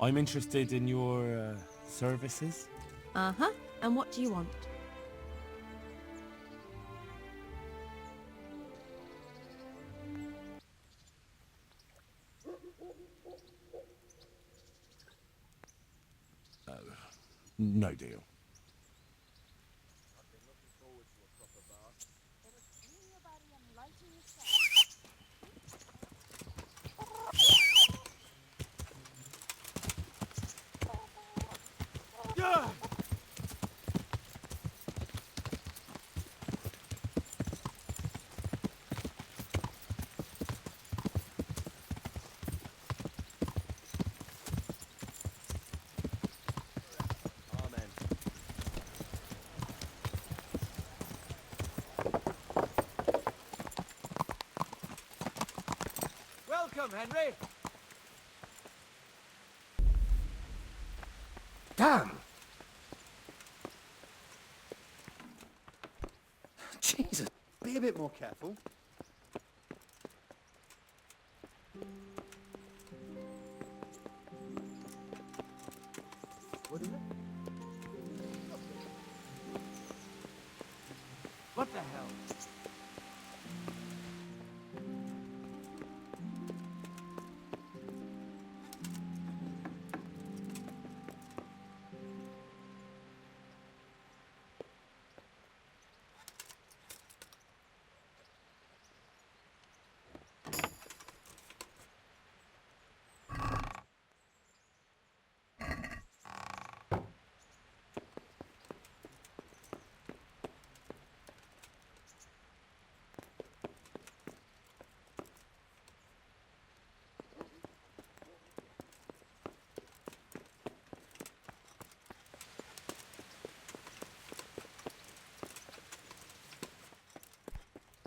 I'm interested in your services. Uh-huh. And what do you want? No deal. Welcome, Henry! Damn! Jesus, be a bit more careful. What is it? What the hell?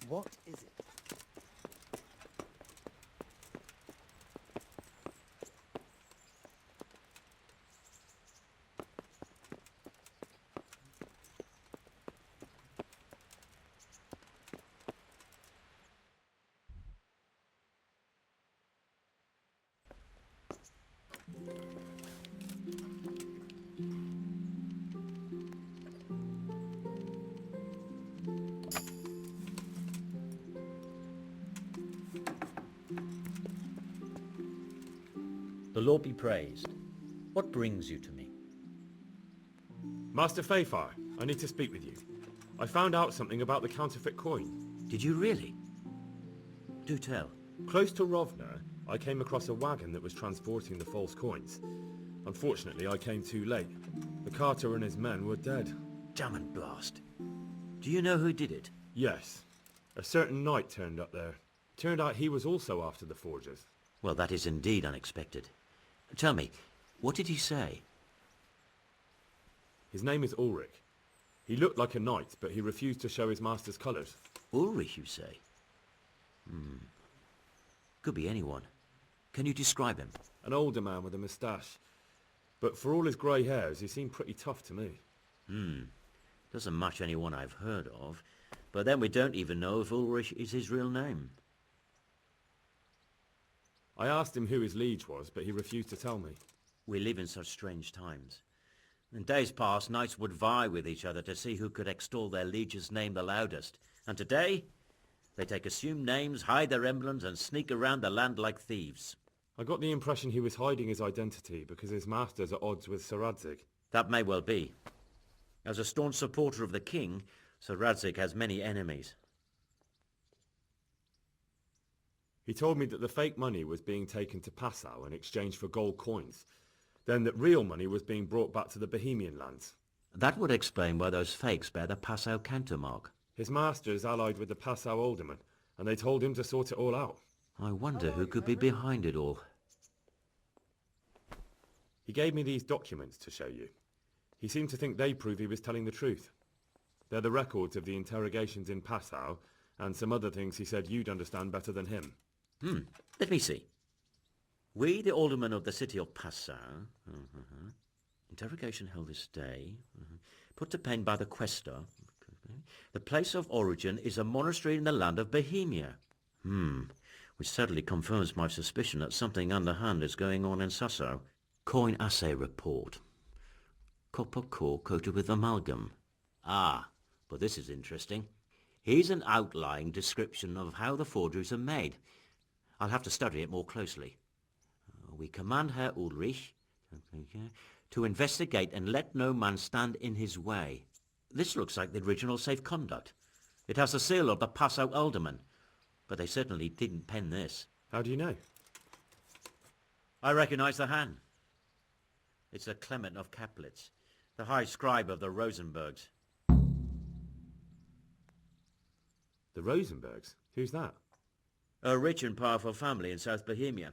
What is it? The Lord be praised. What brings you to me? Master Fayfar, I need to speak with you. I found out something about the counterfeit coin. Did you really? Do tell. Close to Rovna, I came across a wagon that was transporting the false coins. Unfortunately, I came too late. The carter and his men were dead. Damn and blast. Do you know who did it? Yes. A certain knight turned up there. Turned out he was also after the forgers. Well, that is indeed unexpected. Tell me, what did he say? His name is Ulrich. He looked like a knight, but he refused to show his master's colours. Ulrich, you say? Could be anyone. Can you describe him? An older man with a moustache. But for all his grey hairs, he seemed pretty tough to me. Doesn't match anyone I've heard of. But then we don't even know if Ulrich is his real name. I asked him who his liege was, but he refused to tell me. We live in such strange times. In days past, knights would vie with each other to see who could extol their liege's name the loudest. And today, they take assumed names, hide their emblems, and sneak around the land like thieves. I got the impression he was hiding his identity because his master's at odds with Sir Radzig. That may well be. As a staunch supporter of the king, Sir Radzig has many enemies. He told me that the fake money was being taken to Passau in exchange for gold coins. Then that real money was being brought back to the Bohemian lands. That would explain why those fakes bear the Passau countermark. His master's allied with the Passau alderman, and they told him to sort it all out. I wonder who could be behind it all. He gave me these documents to show you. He seemed to think they prove he was telling the truth. They're the records of the interrogations in Passau, and some other things he said you'd understand better than him. Let me see. We, the aldermen of the city of Passau, interrogation held this day, put to pen by the questor. The place of origin is a monastery in the land of Bohemia. Which certainly confirms my suspicion that something underhand is going on in Sasso. Coin assay report. Copper core coated with amalgam. Ah, but this is interesting. Here's an outline description of how the forgeries are made. I'll have to study it more closely. We command Herr Ulrich to investigate and let no man stand in his way. This looks like the original safe conduct. It has the seal of the Passau alderman, but they certainly didn't pen this. How do you know? I recognize the hand. It's a Clement of Kaplitz, the high scribe of the Rosenbergs. The Rosenbergs? Who's that? A rich and powerful family in South Bohemia.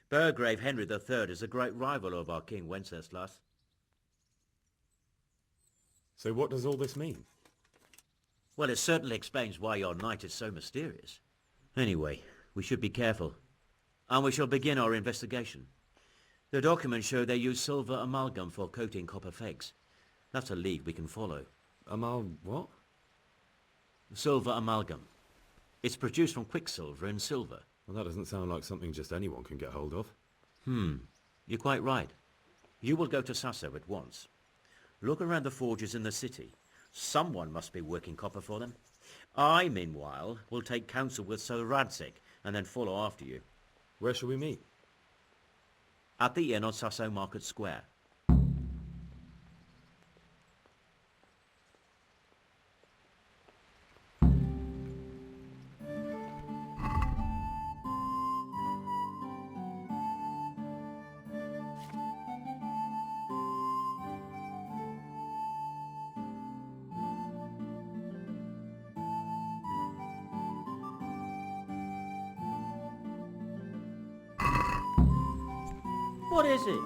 Burgrave Henry III is a great rival of our King Wenceslas. So what does all this mean? Well, it certainly explains why your knight is so mysterious. Anyway, we should be careful. And we shall begin our investigation. The documents show they use silver amalgam for coating copper fakes. That's a lead we can follow. What? Silver amalgam. It's produced from quicksilver and silver. Well, that doesn't sound like something just anyone can get hold of. You're quite right. You will go to Sasso at once. Look around the forges in the city. Someone must be working copper for them. I, meanwhile, will take counsel with Sir Radzik and then follow after you. Where shall we meet? At the inn on Sasso Market Square. What is it?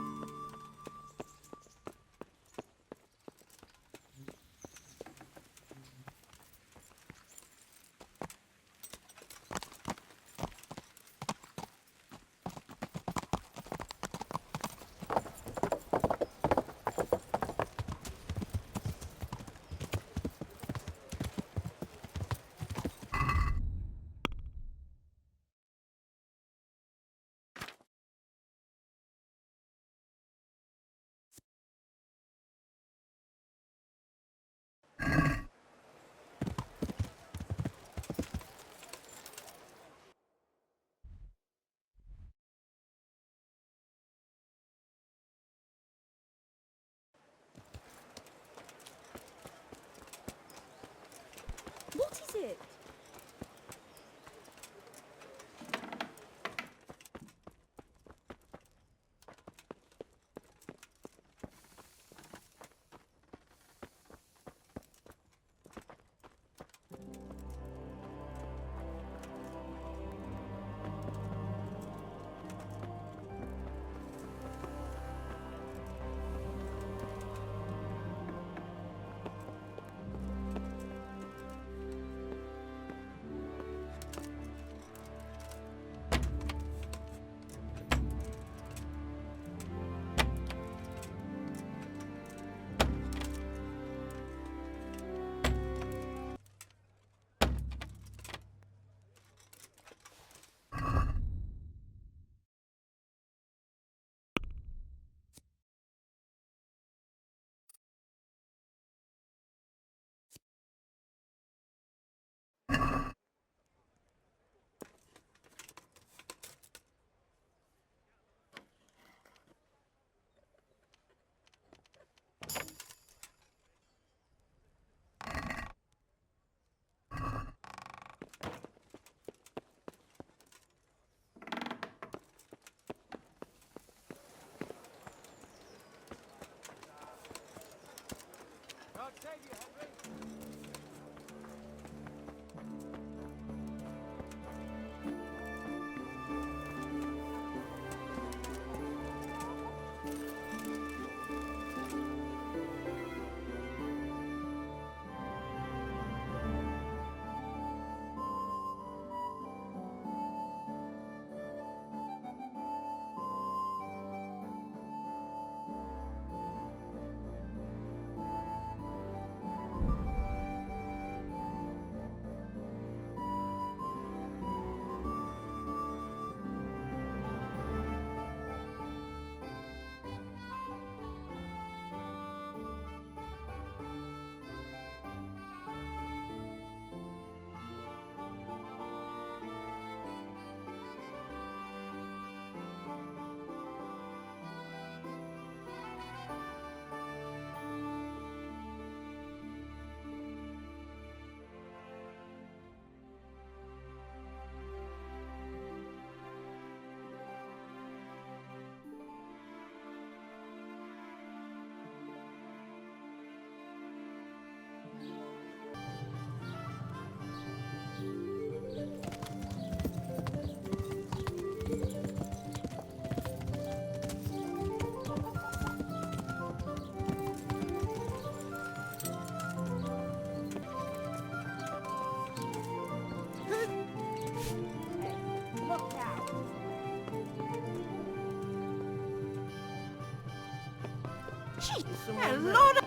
Gee, someone there? Lord!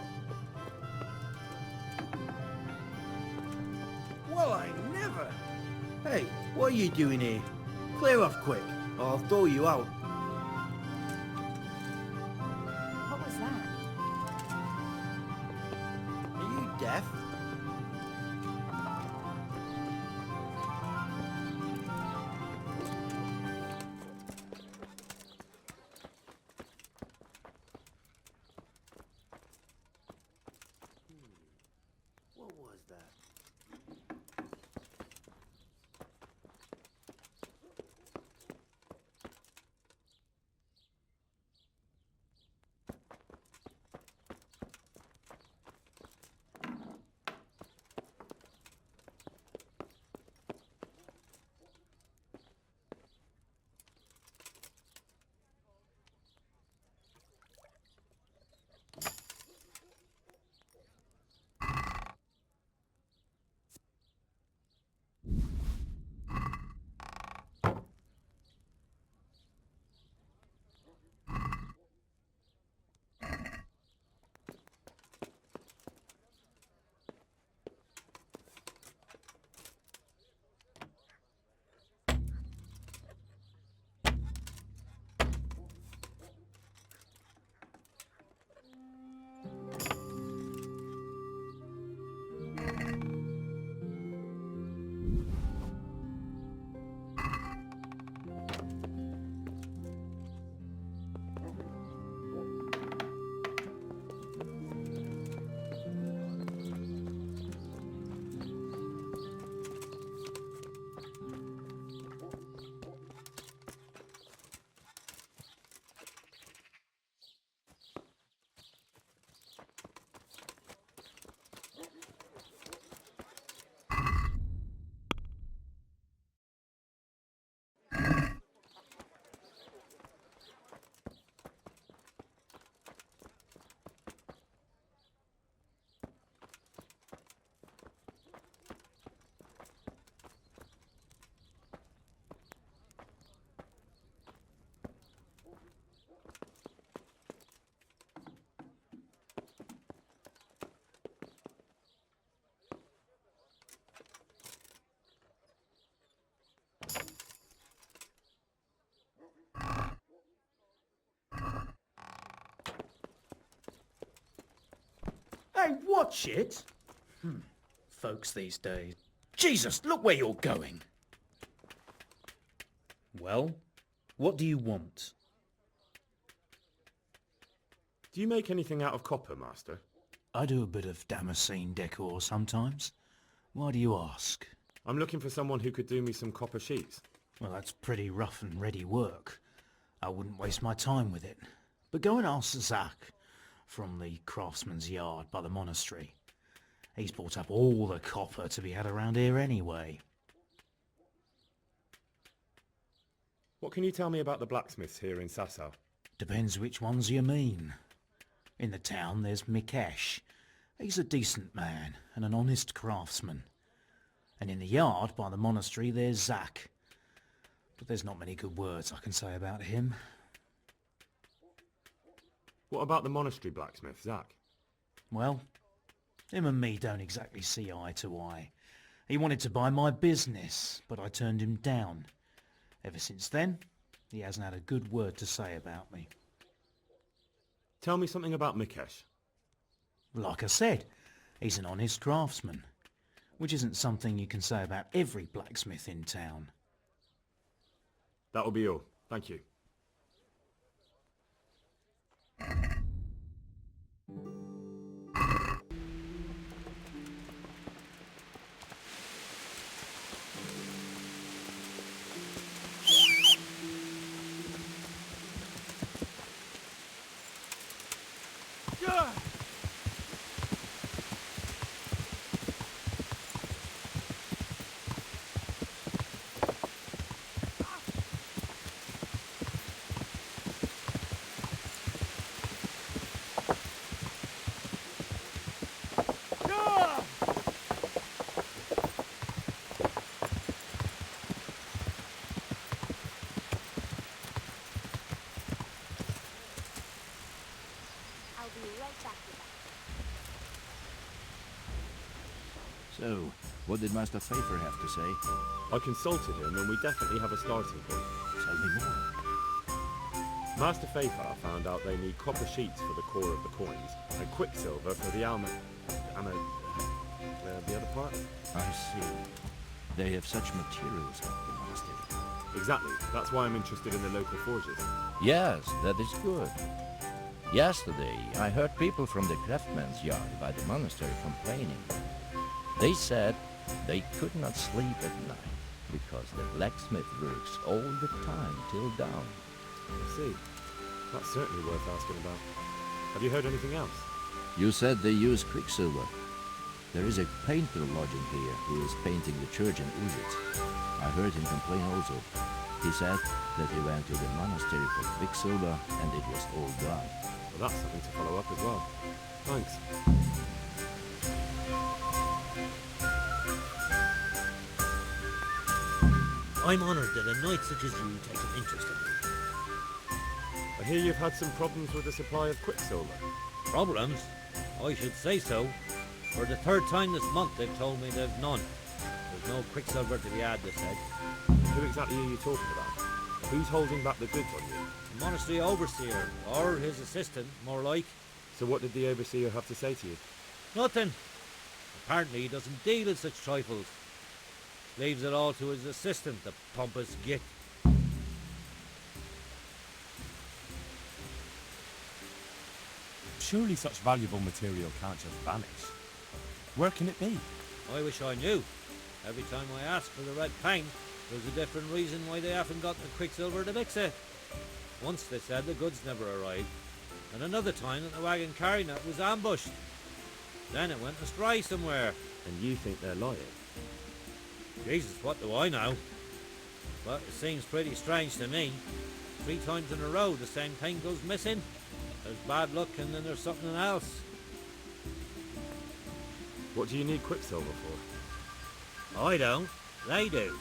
Well, I never. Hey, what are you doing here? Clear off quick, or I'll throw you out. What was that? Are you deaf? What was that? Hey, watch it! Folks these days. Jesus, look where you're going! Well, what do you want? Do you make anything out of copper, Master? I do a bit of Damascene decor sometimes. Why do you ask? I'm looking for someone who could do me some copper sheets. Well, that's pretty rough and ready work. I wouldn't waste my time with it. But go and ask Zach from the craftsman's yard by the monastery. He's bought up all the copper to be had around here anyway. What can you tell me about the blacksmiths here in Sasau? Depends which ones you mean. In the town there's Mikesh. He's a decent man and an honest craftsman. And in the yard by the monastery there's Zach. But there's not many good words I can say about him. What about the monastery blacksmith, Zach? Well, him and me don't exactly see eye to eye. He wanted to buy my business, but I turned him down. Ever since then, he hasn't had a good word to say about me. Tell me something about Mikesh. Like I said, he's an honest craftsman, which isn't something you can say about every blacksmith in town. That'll be all. Thank you. What did Master Pfeiffer have to say? I consulted him and we definitely have a starting point. Tell me more. Master Pfeiffer found out they need copper sheets for the core of the coins and quicksilver for the the other part? I see. They have such materials at the monastery. Exactly. That's why I'm interested in the local forges. Yes, that is good. Yesterday, I heard people from the craftsman's yard by the monastery complaining. They said they could not sleep at night because the blacksmith works all the time till dawn. I see. That's certainly worth asking about. Have you heard anything else? You said they use quicksilver. There is a painter lodging here who is painting the church in Uzitz. I heard him complain also. He said that he went to the monastery for quicksilver and it was all gone. Well, that's something to follow up as well. Thanks. I'm honoured that a knight such as you takes an interest in me. I hear you've had some problems with the supply of quicksilver. Problems? I should say so. For the third time this month they've told me they've none. There's no quicksilver to be had, they said. Who exactly are you talking about? Who's holding back the goods on you? The monastery overseer, or his assistant, more like. So what did the overseer have to say to you? Nothing. Apparently he doesn't deal in such trifles. Leaves it all to his assistant, the pompous git. Surely such valuable material can't just vanish. Where can it be? I wish I knew. Every time I ask for the red paint, there's a different reason why they haven't got the quicksilver to mix it. Once they said the goods never arrived, and another time that the wagon carrying it was ambushed. Then it went astray somewhere. And you think they're lying? Jesus, what do I know? But it seems pretty strange to me. 3 times in a row the same thing goes missing. There's bad luck and then there's something else. What do you need quicksilver for? I don't. They do.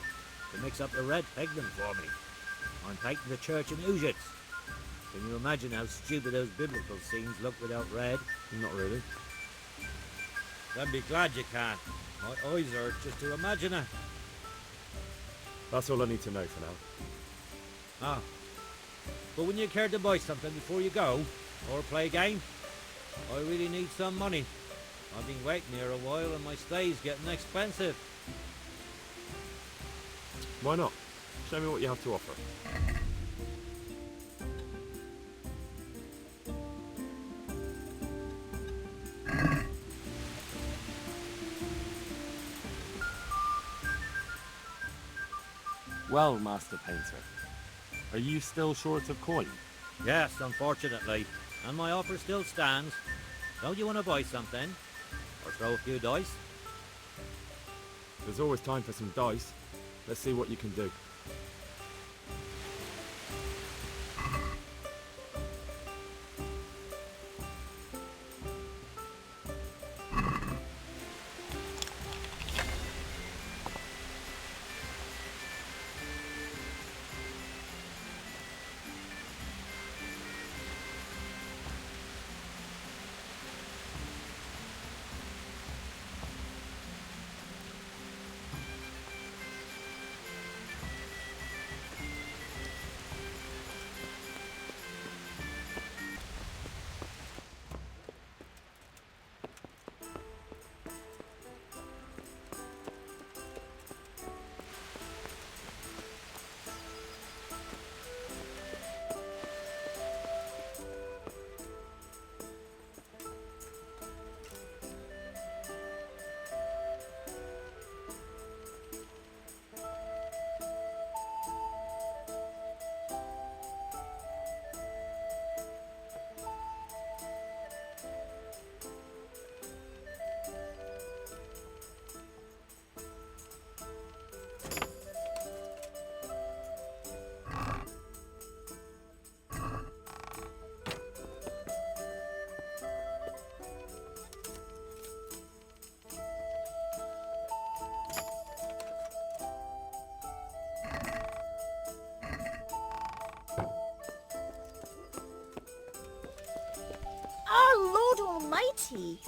To mix up the red pigment for me. I'm painting the church in Uzitz. Can you imagine how stupid those biblical scenes look without red? Not really. Then be glad you can. My eyes hurt just to imagine it. That's all I need to know for now. Ah. But when you care to buy something before you go, or play a game, I really need some money. I've been waiting here a while and my stay's getting expensive. Why not? Show me what you have to offer. Well, Master Painter, are you still short of coin? Yes, unfortunately. And my offer still stands. Don't you want to buy something? Or throw a few dice? There's always time for some dice. Let's see what you can do. Our Lord Almighty!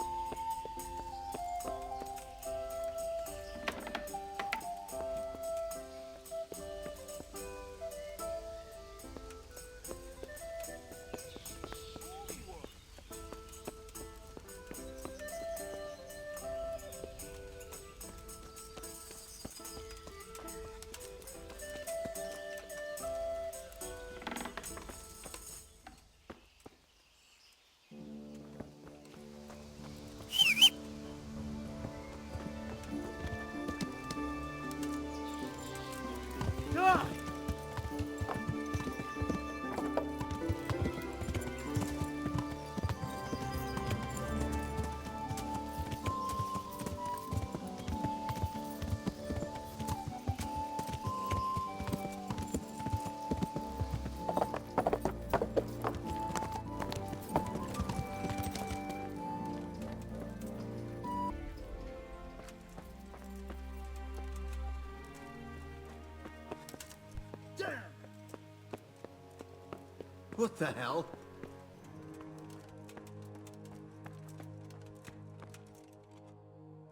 What the hell?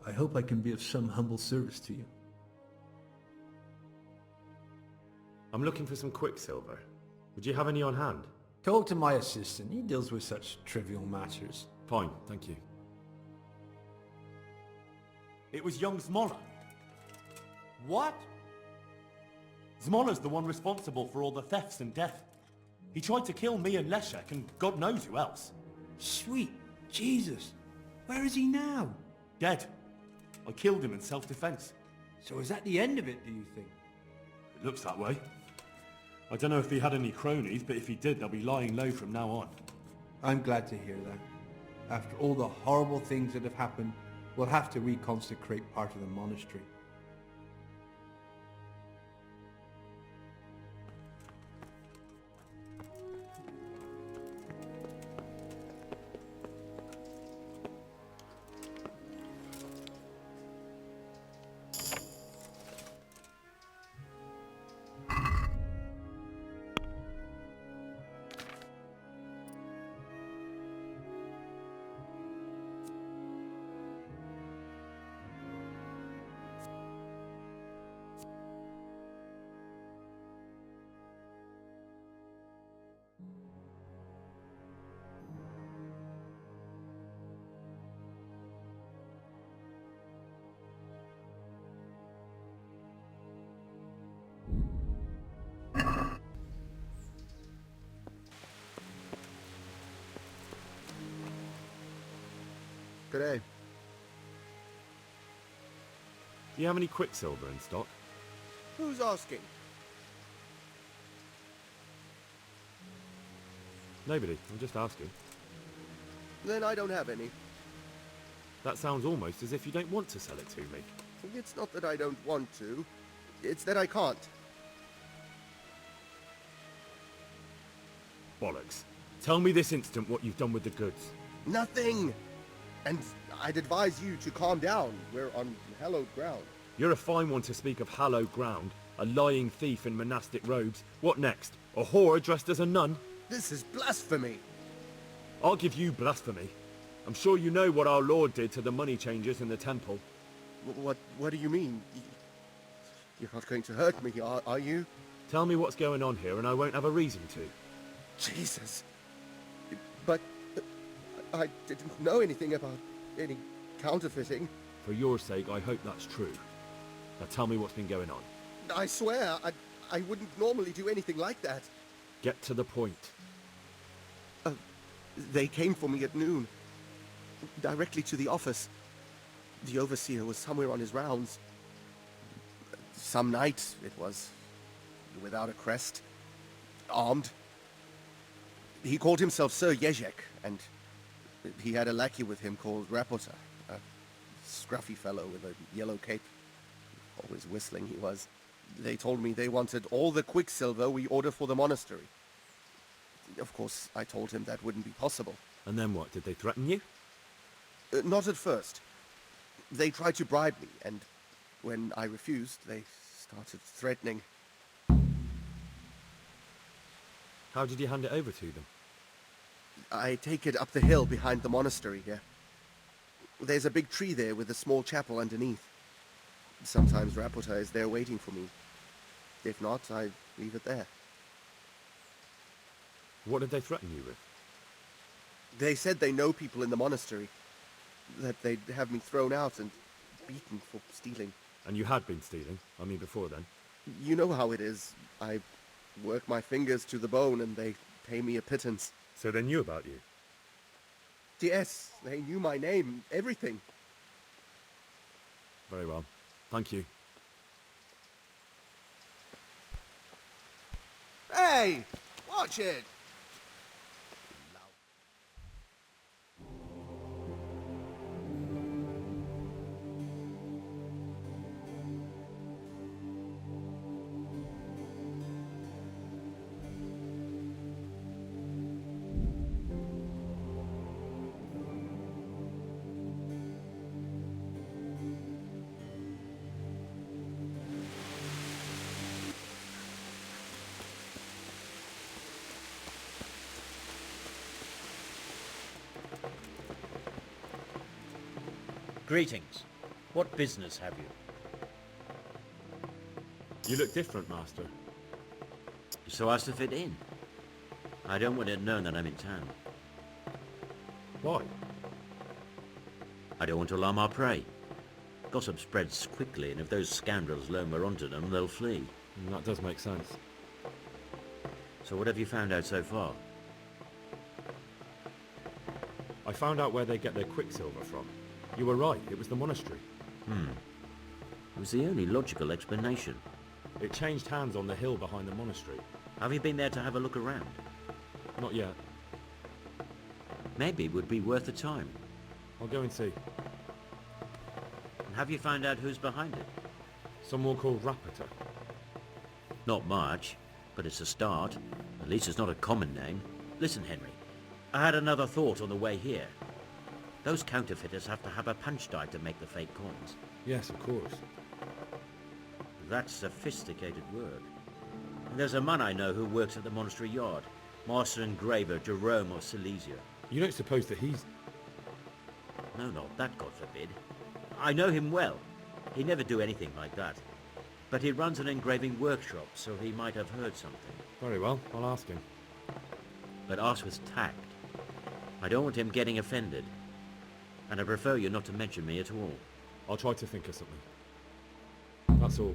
I hope I can be of some humble service to you. I'm looking for some quicksilver. Would you have any on hand? Talk to my assistant. He deals with such trivial matters. Fine, thank you. It was young Zmolla. What? Zmolla's the one responsible for all the thefts and death. He tried to kill me and Leszek and God knows who else. Sweet Jesus. Where is he now? Dead. I killed him in self-defense. So is that the end of it, do you think? It looks that way. I don't know if he had any cronies, but if he did, they'll be lying low from now on. I'm glad to hear that. After all the horrible things that have happened, we'll have to reconsecrate part of the monastery. G'day. Do you have any quicksilver in stock? Who's asking? Nobody, I'm just asking. Then I don't have any. That sounds almost as if you don't want to sell it to me. It's not that I don't want to. It's that I can't. Bollocks. Tell me this instant what you've done with the goods. Nothing! And I'd advise you to calm down. We're on hallowed ground. You're a fine one to speak of hallowed ground. A lying thief in monastic robes. What next? A whore dressed as a nun? This is blasphemy! I'll give you blasphemy. I'm sure you know what our Lord did to the money changers in the temple. What do you mean? You're not going to hurt me, are you? Tell me what's going on here and I won't have a reason to. Jesus. But I didn't know anything about any counterfeiting. For your sake, I hope that's true. Now tell me what's been going on. I swear, I wouldn't normally do anything like that. Get to the point. They came for me at noon. Directly to the office. The overseer was somewhere on his rounds. Some night, it was. Without a crest. Armed. He called himself Sir Jezek, and he had a lackey with him called Rapota. A scruffy fellow with a yellow cape. Always whistling he was. They told me they wanted all the quicksilver we order for the monastery. Of course, I told him that wouldn't be possible. And then what? Did they threaten you? Not at first. They tried to bribe me, and when I refused, they started threatening. How did you hand it over to them? I take it up the hill behind the monastery here. There's a big tree there with a small chapel underneath. Sometimes Rapota is there waiting for me. If not, I leave it there. What did they threaten you with? They said they know people in the monastery. That they'd have me thrown out and beaten for stealing. And you had been stealing? I mean, before then. You know how it is. I work my fingers to the bone and they pay me a pittance. So they knew about you? Yes, they knew my name, everything. Very well. Thank you. Hey! Watch it! Greetings. What business have you? You look different, Master. So as to fit in. I don't want it known that I'm in town. Why? I don't want to alarm our prey. Gossip spreads quickly, and if those scoundrels learn we're onto them, they'll flee. That does make sense. So what have you found out so far? I found out where they get their quicksilver from. You were right, it was the monastery. It was the only logical explanation. It changed hands on the hill behind the monastery. Have you been there to have a look around? Not yet. Maybe it would be worth the time. I'll go and see. And have you found out who's behind it? Someone called Rapiter. Not much, but it's a start. At least it's not a common name. Listen, Henry, I had another thought on the way here. Those counterfeiters have to have a punch die to make the fake coins. Yes, of course. That's sophisticated work. And there's a man I know who works at the monastery yard. Master engraver Jerome of Silesia. You don't suppose that he's... No, not that, God forbid. I know him well. He'd never do anything like that. But he runs an engraving workshop, so he might have heard something. Very well, I'll ask him. But ask with tact. I don't want him getting offended. And I prefer you not to mention me at all. I'll try to think of something. That's all.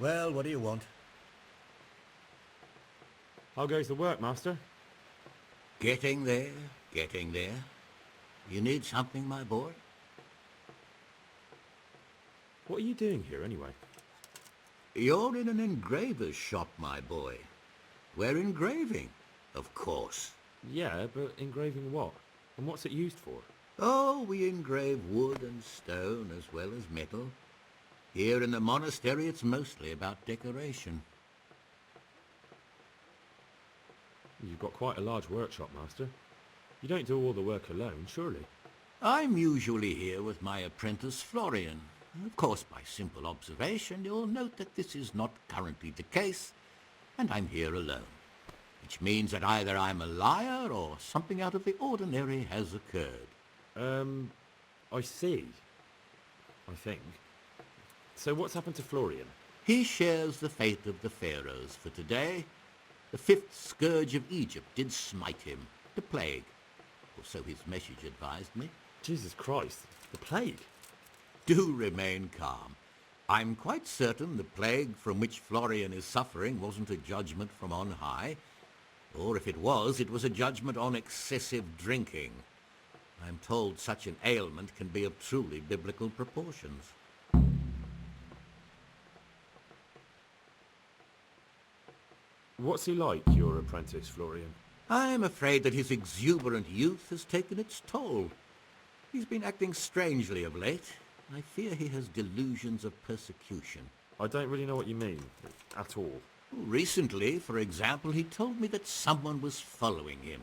Well, what do you want? How goes the work, Master? Getting there, getting there. You need something, my boy? What are you doing here, anyway? You're in an engraver's shop, my boy. We're engraving, of course. Yeah, but engraving what? And what's it used for? Oh, we engrave wood and stone as well as metal. Here in the monastery, it's mostly about decoration. You've got quite a large workshop, Master. You don't do all the work alone, surely? I'm usually here with my apprentice, Florian. Of course, by simple observation, you'll note that this is not currently the case, and I'm here alone, which means that either I'm a liar or something out of the ordinary has occurred. I see. I think. So what's happened to Florian? He shares the fate of the pharaohs, for today the fifth scourge of Egypt did smite him, the plague, or so his message advised me. Jesus Christ, the plague? Do remain calm. I'm quite certain the plague from which Florian is suffering wasn't a judgment from on high, or if it was a judgment on excessive drinking. I'm told such an ailment can be of truly biblical proportions. What's he like, your apprentice, Florian? I'm afraid that his exuberant youth has taken its toll. He's been acting strangely of late. I fear he has delusions of persecution. I don't really know what you mean, at all. Recently, for example, he told me that someone was following him.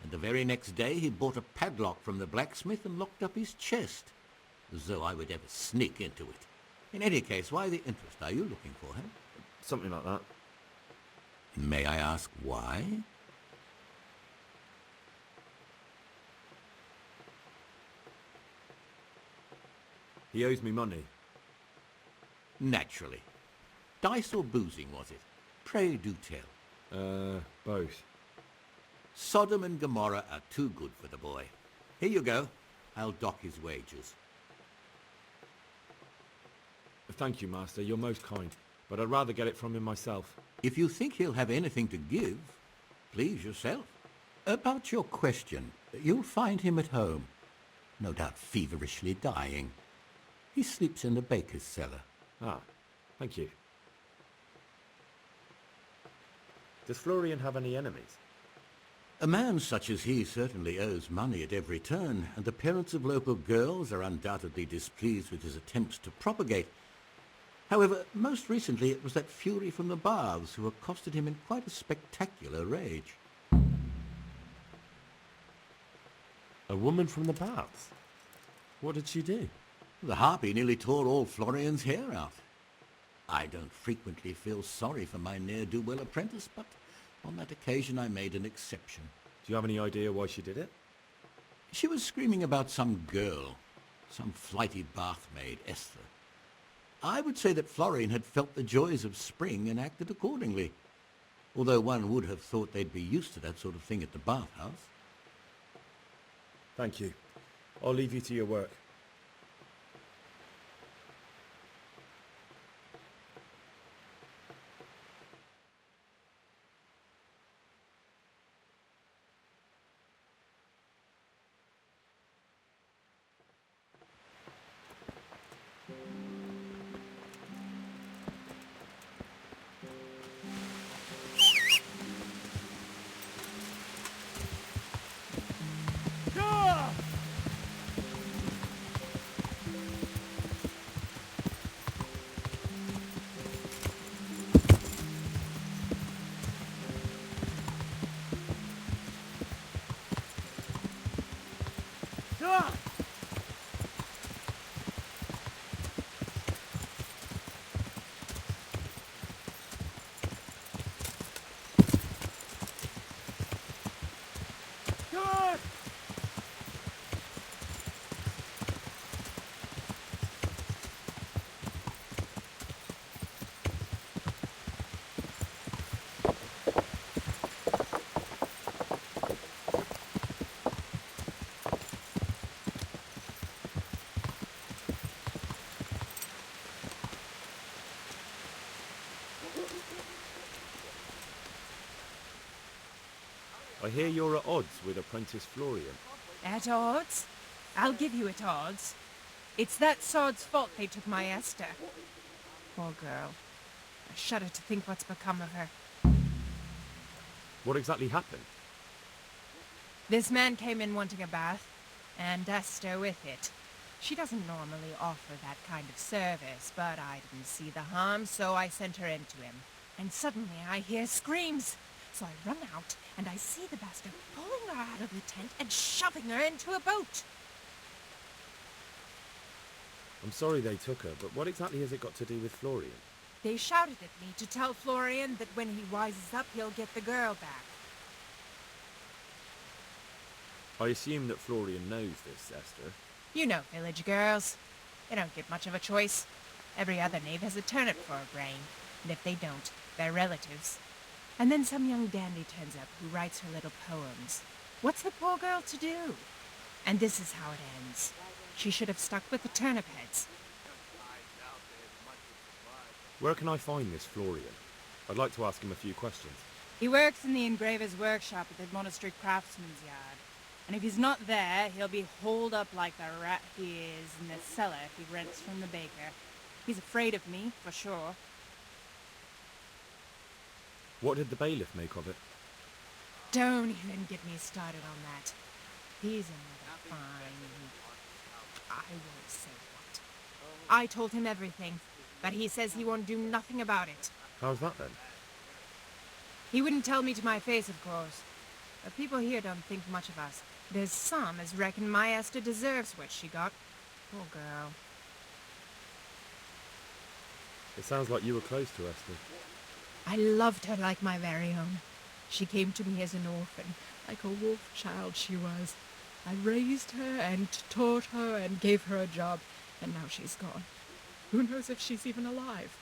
And the very next day he bought a padlock from the blacksmith and locked up his chest, as though I would ever sneak into it. In any case, why the interest? Are you looking for him? Something like that. May I ask why? He owes me money. Naturally. Dice or boozing, was it? Pray do tell. Both. Sodom and Gomorrah are too good for the boy. Here you go. I'll dock his wages. Thank you, Master. You're most kind. But I'd rather get it from him myself. If you think he'll have anything to give, please yourself. About your question, you'll find him at home. No doubt feverishly dying. He sleeps in the baker's cellar. Ah, thank you. Does Florian have any enemies? A man such as he certainly owes money at every turn, and the parents of local girls are undoubtedly displeased with his attempts to propagate. However, most recently it was that fury from the baths who accosted him in quite a spectacular rage. A woman from the baths? What did she do? The harpy nearly tore all Florian's hair out. I don't frequently feel sorry for my ne'er-do-well apprentice, but on that occasion I made an exception. Do you have any idea why she did it? She was screaming about some girl, some flighty bath-maid, Esther. I would say that Florian had felt the joys of spring and acted accordingly, although one would have thought they'd be used to that sort of thing at the bathhouse. Thank you. I'll leave you to your work. I hear you're at odds with apprentice Florian. At odds? I'll give you at odds. It's that sod's fault they took my Esther. Poor girl. I shudder to think what's become of her. What exactly happened? This man came in wanting a bath, and Esther with it. She doesn't normally offer that kind of service, but I didn't see the harm, so I sent her in to him. And suddenly I hear screams. So I run out, and I see the bastard pulling her out of the tent and shoving her into a boat. I'm sorry they took her, but what exactly has it got to do with Florian? They shouted at me to tell Florian that when he rises up, he'll get the girl back. I assume that Florian knows this, Esther. You know village girls. They don't get much of a choice. Every other knave has a turnip for a brain, and if they don't, they're relatives. And then some young dandy turns up who writes her little poems. What's the poor girl to do? And this is how it ends. She should have stuck with the turnip heads. Where can I find this Florian? I'd like to ask him a few questions. He works in the engraver's workshop at the monastery craftsman's yard. And if he's not there, he'll be holed up like the rat he is in the cellar he rents from the baker. He's afraid of me, for sure. What did the bailiff make of it? Don't even get me started on that. He's another fine... I won't say what. I told him everything, but he says he won't do nothing about it. How's that then? He wouldn't tell me to my face, of course. But people here don't think much of us. There's some as reckon my Esther deserves what she got. Poor girl. It sounds like you were close to Esther. I loved her like my very own. She came to me as an orphan, like a wolf child she was. I raised her and taught her and gave her a job, and now she's gone. Who knows if she's even alive?